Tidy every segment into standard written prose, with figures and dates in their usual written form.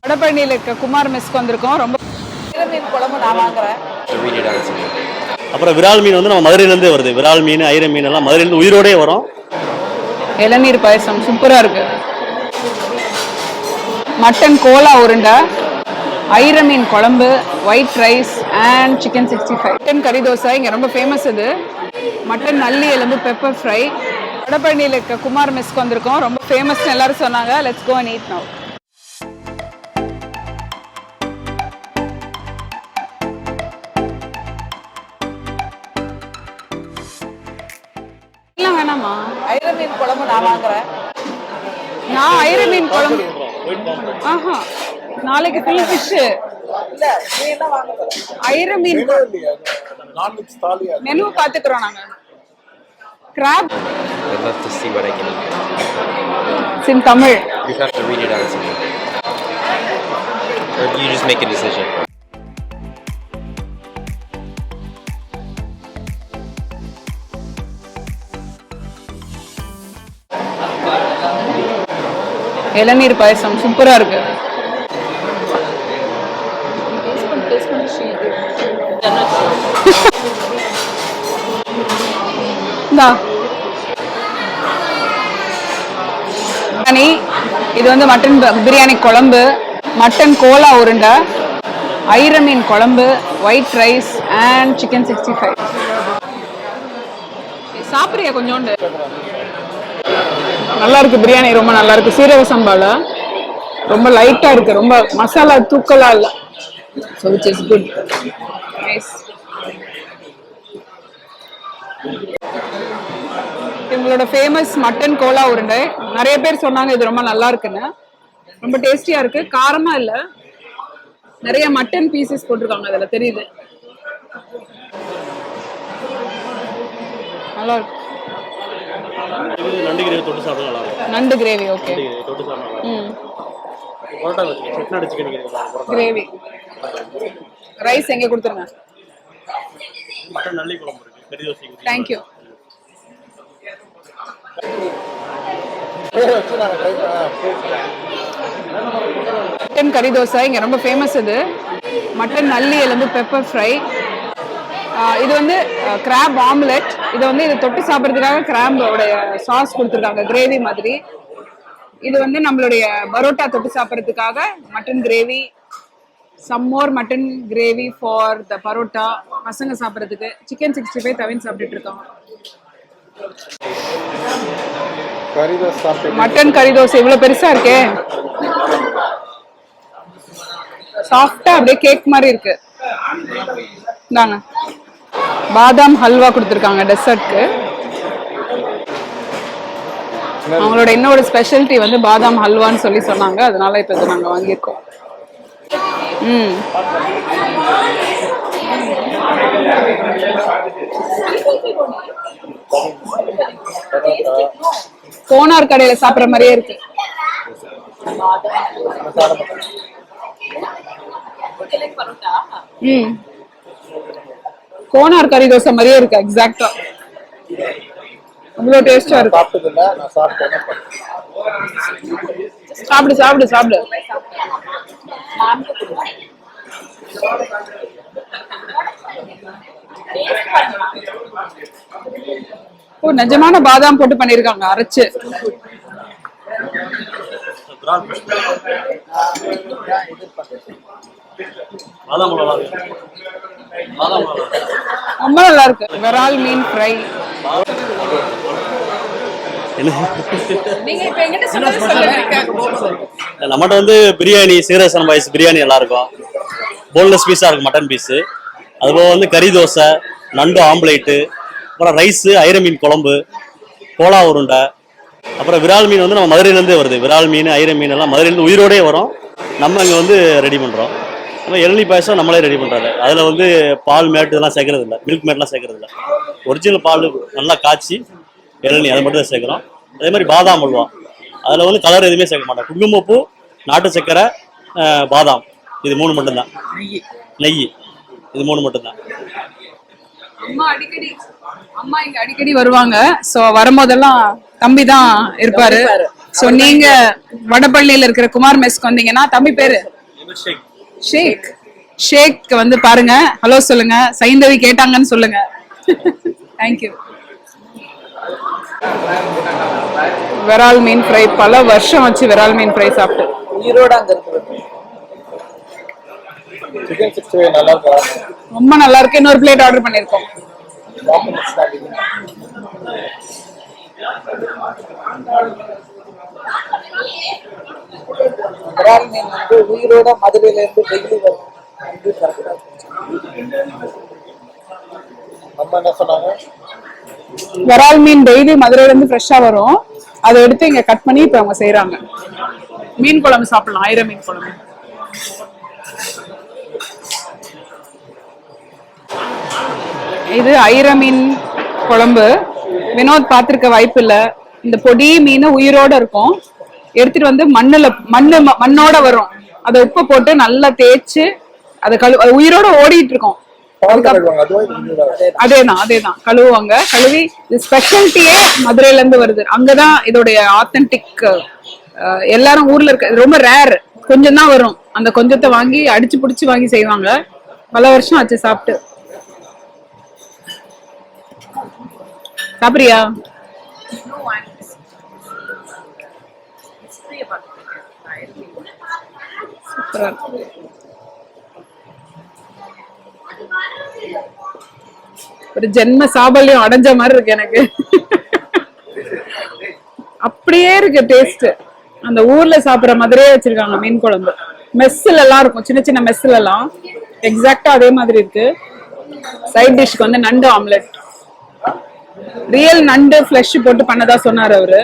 வடபழனியில் இருக்க குமார் மெஸ்க்கு வந்திருக்கோம். ரொம்ப மீன் குழம்பு நான் வாங்குறேன். அப்புறம் விரால் மீன் வந்து நம்ம மதுரையிலேருந்தே வருது. விரால் மீன், ஐர மீன் எல்லாம் மதுரையிலேருந்து உயிரோடே வரும். இளநீர் பாயசம் சூப்பராக இருக்கு. மட்டன் கோலா உருண்டை, ஐர மீன் குழம்பு, white rice and chicken 65. Mutton கறி தோசை இங்கே ரொம்ப ஃபேமஸ். இது மட்டன் நல்லி எலும்பு பெப்பர் ஃப்ரை. வடபழனியில் இருக்க குமார் மெஸ்க்கு வந்திருக்கோம். ரொம்ப ஃபேமஸ்னு எல்லாரும் சொன்னாங்க. Let's go and eat now. வேணாமா? ஐர மீன் குழம்பு நான் வாங்குறேன். நான் ஐர மீன் குழம்பு ஆஹா நாளைக்கு ஃபுல் ஃபிஷ் இல்ல மீன் தான் வாங்க போறேன். ஐர மீன் நான்வெஜ் தாலியா மெனு பாத்துக்கறோம் நாங்க. crab I'd love to see what I can eat. It's in Tamil. You have to read it out to me. Or you just make a decision. இளநீர் பாயசம் சூப்பரா இருக்கு. இது வந்து மட்டன் பிரியாணி குழம்பு, மட்டன் கோலா உருண்டை, ஐர மீன் குழம்பு, white rice and chicken 65. சாப்பிடுறியா கொஞ்சோண்டு? நல்லா இருக்கு பிரியாணி, ரொம்ப நல்லா இருக்கு. சீரக சம்பால ரொம்ப லைட்டா இருக்கு, ரொம்ப மசாலா தூக்கலா இல்ல. So which is good. Nice. இவங்களோட ஃபேமஸ் மட்டன் கோலா உருண்டை நிறைய பேர் சொன்னாங்க இது ரொம்ப நல்லா இருக்குன்னு. ரொம்ப டேஸ்டியா இருக்கு, காரமா இல்ல. நிறைய மட்டன் பீசஸ் போட்டிருக்காங்க அதுல தெரியுது. நல்லா இருக்கு. நண்டு கிரேவி தொட்டு சாப்பிட நல்லா இருக்கும். நண்டு கிரேவி ஓகே. தொட்டு சாப்பிடலாம். பரோட்டா வெச்சு செட்நாடு சிக்கன் கிரேவி. ரைஸ் எங்க கொடுத்துருங்க. மட்டன் நல்லி குழம்பு இருக்கு. கறி தோசை. Thank you. மட்டன் கறி தோசை இங்க ரொம்ப ஃபேமஸ். இது மட்டன் நல்லி எலும்பு பெப்பர் ஃப்ரை. இது வந்து கிராப் ஆம்லெட். இது வந்து இது தொட்டு சாப்பிட்றதுக்காக கிராம்போட சாஸ் கொடுத்துருக்காங்க, கிரேவி மாதிரி. இது வந்து நம்மளுடைய பரோட்டா தொட்டு சாப்பிட்றதுக்காக mutton gravy. Some more mutton gravy for the parotta. பசங்க சாப்பிட்றதுக்கு சிக்கன் 65 தவின் சாப்பிட்டுட்டு இருக்காங்க. மட்டன் கறி தோசை இவ்வளவு பெருசா இருக்கே, சாஃப்டா அப்படியே கேக் மாதிரி இருக்கு. இந்தாங்க பாதாம் ஹல்வா கொடுத்துருக்காங்க டெசர்ட்க்கு. அவங்களோட இன்னொரு ஸ்பெஷாலிட்டி வந்து பாதாம் ஹல்வான்னு சொல்லி சொன்னாங்க, அதனால இப்போ இது நாங்கள் வாங்கியிருக்கோம். கோனார் கடையில சாப்பிட்ற மாதிரியே இருக்கு. கோனார் கறி தோசை மாதிரியே இருக்கு எக்ஸாக்டா. அவ்வளோ டேஸ்டா இருக்கு. சாப்பிடு சாப்பிடு சாப்பிடு. ஓ நிஜமான பாதாம் போட்டு பண்ணிருக்காங்க அரைச்சு. ரொம்ப நல்லா இருக்கு. விரால் மீன் ஃப்ரை. நம்மகிட்ட வந்து பிரியாணி, சீரக சம்பா பிரியாணி நல்லா இருக்கும். போன்லெஸ் பீஸா இருக்கு மட்டன் பீஸு. அதுபோக வந்து கறி தோசை, நண்டு ஆம்லேட்டு, அப்புறம் ரைஸு, ஐர மீன் குழம்பு, கோலா உருண்டை. அப்புறம் விரால் மீன் வந்து நம்ம மதுரையிலேருந்தே வருது. விரால் மீன், ஐர மீன் எல்லாம் மதுரையிலேருந்து உயிரோடே வரும். நம்ம இங்கே வந்து ரெடி பண்ணுறோம். நம்ம இளநீ பாயசம் நம்மளே ரெடி பண்ணுறாரு. அதில் வந்து பால் மேட் இதெல்லாம் சேர்க்கறது இல்லை, மில்க் மேட்லாம் சேர்க்கறது இல்லை. ஒரிஜினல் பால் நல்லா காய்ச்சி இளநீ அதை மட்டும் தான் சேர்க்குறோம். அதே மாதிரி பாதாம் அல்வா, அதில் வந்து கலர் எதுவுமே சேர்க்க மாட்டோம். குங்குமப்பூ, நாட்டு சக்கரை, பாதாம், இது 3 மட்டும்தான். நெய், இது 3 மட்டும்தான். அம்மா இங்க அடிக்கடி வருவாங்க. சோ வரும்போதெல்லாம் தம்பி தான் இருப்பாரு. சோ நீங்க வடபழனியில இருக்கிற குமார் மெஸ்க்கு வந்தீங்கன்னா, தம்பி பேரு ஷேக் ஷேக் வந்து பாருங்க, ஹலோ சொல்லுங்க, சைந்தவி கேட்டாங்கன்னு சொல்லுங்க. தேங்க்யூ. விரால் மீன் ஃப்ரை, பல வருஷம் வச்சு விரால் மீன் ஃப்ரை சாப்பிட்டு. ஈரோடு அங்க இருக்குது. சிக்கன் 65 நல்லா இருக்கா? ரொம்ப நல்லா இருக்கு. இன்னொரு பிளேட் ஆர்டர் பண்ணிருக்கோம். விரால் மீன் வந்து உயிரோட மதுரையில இருந்து டெய்லி வரும். நம்ம என்ன சொன்னாங்க? விரால் மீன் டெய்லி மதுரையில இருந்து ஃப்ரெஷ்ஷா வரும். அதை எடுத்து இங்க கட் பண்ணி இப்ப அவங்க செய்யறாங்க. மீன் குழம்பு சாப்பிடலாம், ஐர மீன் குழம்பு. இது ஐர மீன் குழம்பு. வினோத் பார்த்திருக்க வாய்ப்பு இல்ல. இந்த பொடி மீன் உயிரோட இருக்கும். எடுத்துட்டு வந்து மண்ணோட வரும். அதை உப்பு போட்டு நல்லா தேய்ச்சு அதை உயிரோட ஓடிட்டு இருக்கும். அதேதான் கழுவுவாங்க. கழுவி ஸ்பெஷாலிட்டியே மதுரையில இருந்து வருது. அங்கதான் இதோடைய ஆத்தென்டிக். எல்லாரும் ஊர்ல இருக்க ரொம்ப ரேர், கொஞ்சம் தான் வரும். அந்த கொஞ்சத்தை வாங்கி அடிச்சு புடிச்சு வாங்கி செய்வாங்க. பல வருஷம் ஆச்சு சாப்பிட்டு. சாப்பிடுறியா? ஒரு ஜென்ம சாபல்யம் அடைஞ்ச மாதிரி இருக்கு எனக்கு. அப்படியே இருக்கு டேஸ்ட். அந்த ஊர்ல சாப்பிடுற மாதிரியே வச்சிருக்காங்க மீன் குழம்பு. மெஸ்ல எல்லாம் இருக்கும், சின்ன சின்ன மெஸ்ல எல்லாம் எக்ஸாக்டா அதே மாதிரி இருக்கு. சைட் டிஷ்க்கு வந்து நண்டு ஆம்லெட். ரியல் நண்டு ஃபிளஷ் போட்டு பண்ணதா சொன்னார் அவரு.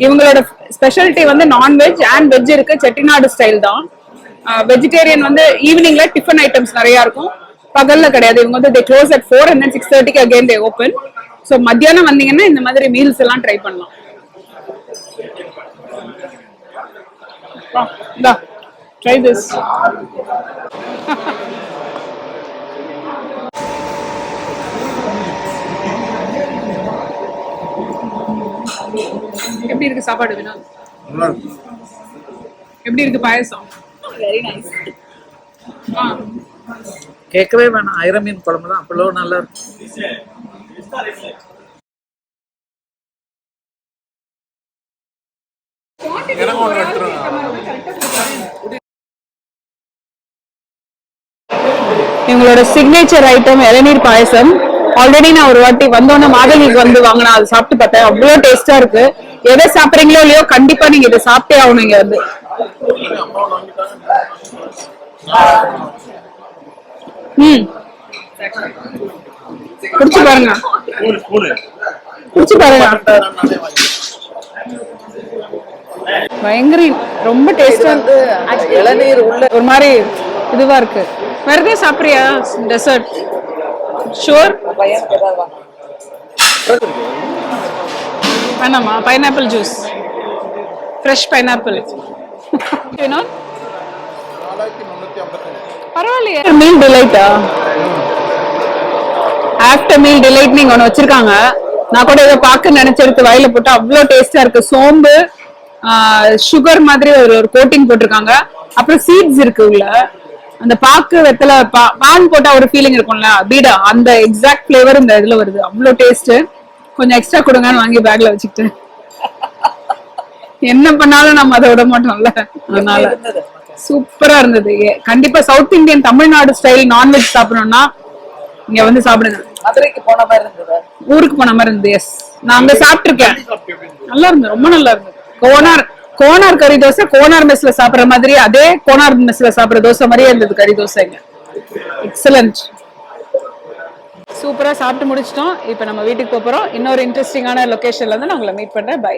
இவங்களோட ஸ்பெஷாலிட்டி வந்து நான்வெஜ் அண்ட் வெஜ் இருக்கு. செட்டிநாடு ஸ்டைல் தான். வெஜிடேரியன் வந்து ஈவினிங்ல டிஃபன் ஐட்டம்ஸ் நிறைய இருக்கும், பகல்ல கிடையாது. இவங்க வந்து they close at 4 and then 6:30 again they open. So மத்தியானம் வந்தீங்கன்னா இந்த மாதிரி மீல்ஸ் எல்லாம் ட்ரை பண்ணலாம். Try this. எப்படி இருக்கு சாப்பாடு வினோத்? எப்படி இருக்கு பாயசம்? Very nice. கேட்கவே வேணாம். ஐர மீன் குழம்பு தான் அவ்வளோ நல்லா இருக்கும். இவங்களோட சிக்னேச்சர் ஐட்டம் இளநீர் பாயசம். ஆல்ரெடி நான் ஒரு வாட்டி வந்தோன்னே மாதவிக்கு வந்து வாங்கினா அது சாப்பிட்டு பார்த்தேன். அவ்வளோ டேஸ்டா இருக்கு. எதை சாப்பிட்றீங்களோ இல்லையோ கண்டிப்பா நீங்க இதை சாப்பிட்டே ஆகணும். இங்க வந்து குடிச்சு பாருங்க, குடிச்சு பாருங்க. பயங்கர ரொம்ப டேஸ்டா இருக்கு. இளநீர் உள்ள ஒரு மாதிரி இதுவா இருக்கு. வேற எதாவது சாப்பிடுறியா? டெசர்ட் ஷோர் பையனுக்கு ஏதாவது வாங்க. வேணாமா? Pineapple juice, fresh pineapple. பரவாயில்லையே. மீல் டிலைட்டா? ஆஃப்டர் மீல் டிலைட் நீங்க ஒண்ணு வச்சிருக்காங்க. நான் கூட இதை பார்க்க நினைச்செடுத்து வாயில போட்டு அவ்வளோ டேஸ்டா இருக்கு. சோம்பு, சுகர் மாதிரி ஒரு கோட்டிங் போட்டிருக்காங்க. அப்புறம் சீட்ஸ் இருக்கு உள்ள. அந்த பாக்கு வெத்தலை பான் போட்டா ஒரு ஃபீலிங் இருக்கும்ல, பீடா, அந்த எக்ஸாக்ட் ஃபிளேவர் இந்த இதுல வருது. அவ்வளோ டேஸ்ட். கொஞ்சம் எக்ஸ்ட்ரா கொடுங்கன்னு வாங்கி பேக்ல வச்சுக்கிட்டு என்ன பண்ணாலும் நம்ம அதை விட மாட்டோம்ல. அதனால சூப்பரா இருந்தது. கண்டிப்பா south Indian Tamil Nadu style non veg சாப்பிடணும்னா இங்க வந்து சாப்பிடுங்க. மதுரைக்கு போன மாதிரி இருந்தது, ஊருக்கு போன மாதிரி இருந்தது. எஸ், நான் அங்க சாப்பிட்டுருக்கேன். நல்லா இருந்தது, ரொம்ப நல்லா இருந்தது. கோனார் கறி தோசை கோனார் மெஸ்ல சாப்பிடுற மாதிரி, அதே கோனார் மெஸ்ல சாப்பிடுற தோசை மாதிரியே இருந்தது கறி தோசைங்க. எக்ஸலண்ட். சூப்பரா சாப்பிட்டு முடிச்சிட்டோம். இப்ப நம்ம வீட்டுக்கு போறோம். இன்னொரு இன்ட்ரெஸ்டிங்கான லொகேஷன்ல இருந்து நான் உங்களை மீட் பண்றேன். பை.